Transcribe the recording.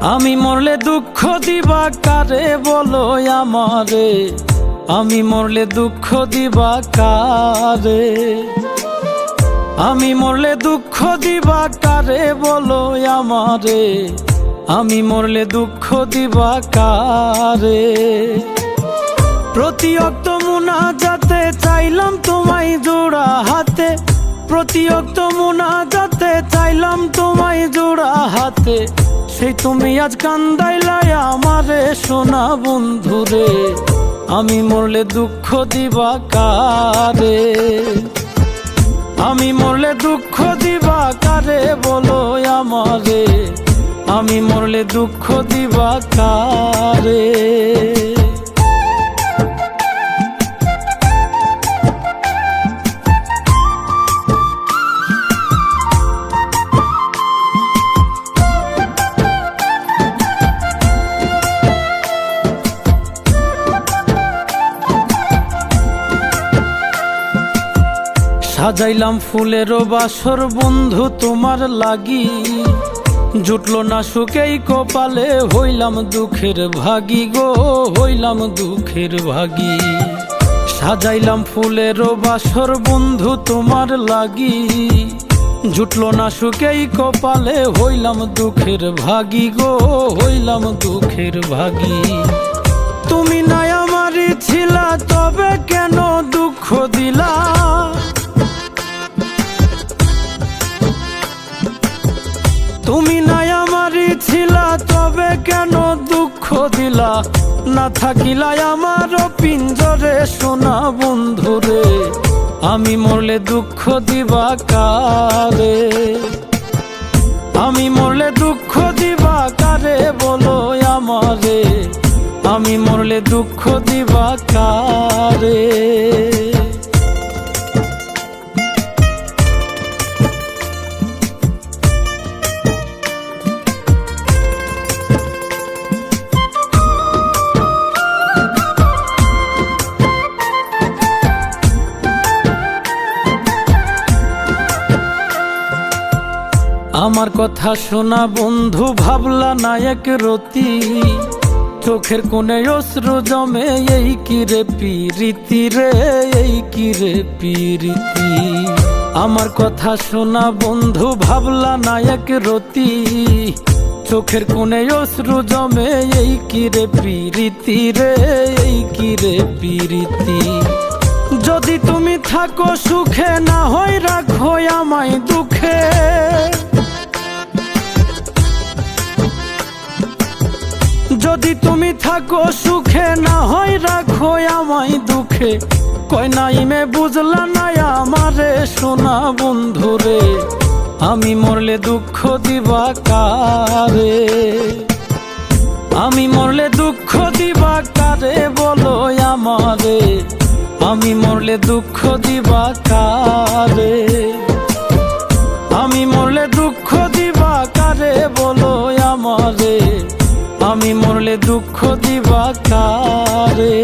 আমি মরলে দুঃখ দিবা কারে বলো আমারে, আমি মরলে দুঃখ দিবা কারে, আমি মরলে দুঃখ দিবা কারে বলো আমারে, আমি মরলে দুঃখ দিবা কারে। প্রতি অক্ত মুনাজাতে চাইলাম তোমায় জোড়া হাতে, প্রতি অক্ত মুনাজাতে চাইলাম তোমায় জোড়া হাতে, সেই তুমি আজ কান্দাইলাই আমারে সোনা বন্ধুরে, আমি মরলে দুঃখ দিবা কারে, আমি মরলে দুঃখ দিবা কারে বলো আমারে, আমি মরলে দুঃখ দিবা কারে। সাজাইলাম ফুলেরও বাসর বন্ধু তোমার লাগি, জুটলো না সুখেই কপালে, হইলাম দুঃখের ভাগী গো, হইলাম দুঃখের ভাগী। সাজাইলাম ফুলেরও বাসর বন্ধু তোমার লাগি, জুটলো না সুখেই কপালে, হইলাম দুঃখের ভাগী গো, হইলাম দুঃখের ভাগী। তুমি নাই আমারই ছিলা তবে কেন দুঃখ দিলা, তুমি নাই আমারই ছিলা তবে কেন দুঃখ দিলা, না থাকিলা আমার পিঞ্জরে সোনা বন্ধুরে, আমি মরলে দুঃখ দিবা কারে, আমি মরলে দুঃখ দিবা কারে বলো আমারে, আমি মরলে দুঃখ দিবা কারে। আমার কথা শোনা বন্ধু ভাবলা না এক রতি, চোখের কোণে অশ্রু জমে, এই কি রে পিরিতি রে, এই কি রে পিরিতি। আমার কথা শোনা বন্ধু ভাবলা না এক রতি, চোখের কোণে অশ্রু জমে, এই কি রে পিরিতি রে, এই কি রে পিরিতি। যদি তুমি থাকো সুখে না হয় রাখো আমায় দুঃখে, যদি তুমি থাকো সুখে না হয় রাখো আমায় দুঃখে, কয় নাইমে বুঝলা না আমারে সোনা বন্ধুরে, আমি মরলে দুঃখ দিবা কারে, আমি মরলে দুঃখ দিবা কারে বলো আমারে, আমি মরলে দুঃখ দিবা কারে, আমি মরলে দুঃখ দিবা কারে বলো আমারে, আমি মরলে দুঃখ দিবা কারে।